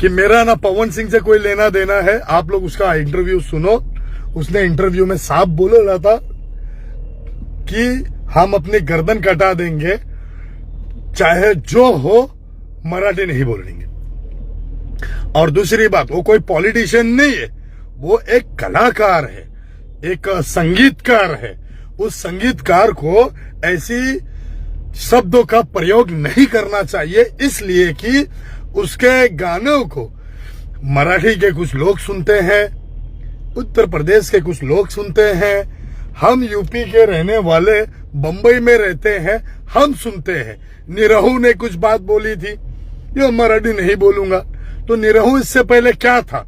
कि मेरा ना पवन सिंह से कोई लेना देना है। आप लोग उसका इंटरव्यू सुनो। उसने इंटरव्यू में साफ बोल रहा था कि हम अपनी गर्दन कटा देंगे, चाहे जो हो, मराठी नहीं बोलेंगे। और दूसरी बात, वो कोई पॉलिटिशियन नहीं है, वो एक कलाकार है, एक संगीतकार है। उस संगीतकार को ऐसी शब्दों का प्रयोग नहीं करना चाहिए, इसलिए कि उसके गानों को मराठी के कुछ लोग सुनते हैं, उत्तर प्रदेश के कुछ लोग सुनते हैं, हम यूपी के रहने वाले बंबई में रहते हैं, हम सुनते हैं। निरहू ने कुछ बात बोली थी, ये मराठी नहीं बोलूंगा, तो निरहू इससे पहले क्या था?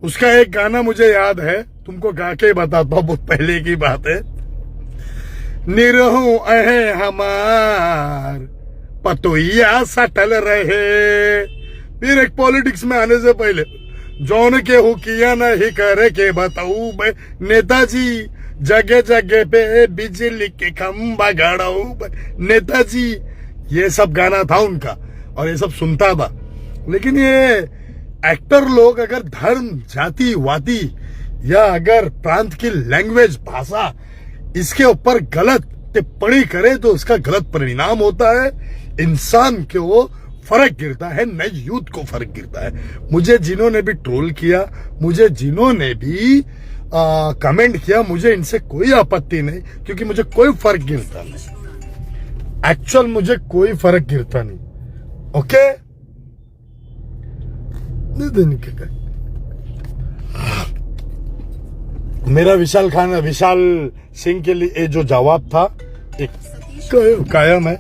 उसका एक गाना मुझे याद है, तुमको गा के बताता हूं, बहुत पहले की बात है। निरहू अहे हमार पतोइया सटल रहे। फिर एक पॉलिटिक्स में आने से पहले, जौन के हु किया नहीं करे के बताऊ भाई, नेताजी जगह जगह पे बिजली के खंभा गाड़ाऊ, नेताजी, ये सब गाना था उनका और ये सब सुनता था। लेकिन ये एक्टर लोग अगर धर्म, जाति वाति या अगर प्रांत की लैंग्वेज, भाषा, इसके ऊपर गलत टिप्पणी करे तो उसका गलत परिणाम होता है। इंसान को फर्क गिरता है, नए यूथ को फर्क गिरता है। मुझे जिन्होंने भी ट्रोल किया, मुझे जिन्होंने भी कमेंट किया, मुझे इनसे कोई आपत्ति नहीं, क्योंकि मुझे कोई फर्क गिरता नहीं। एक्चुअल मुझे कोई फर्क गिरता नहीं। ओके, मेरा विशाल सिंह के लिए जो जवाब था एक कायम है।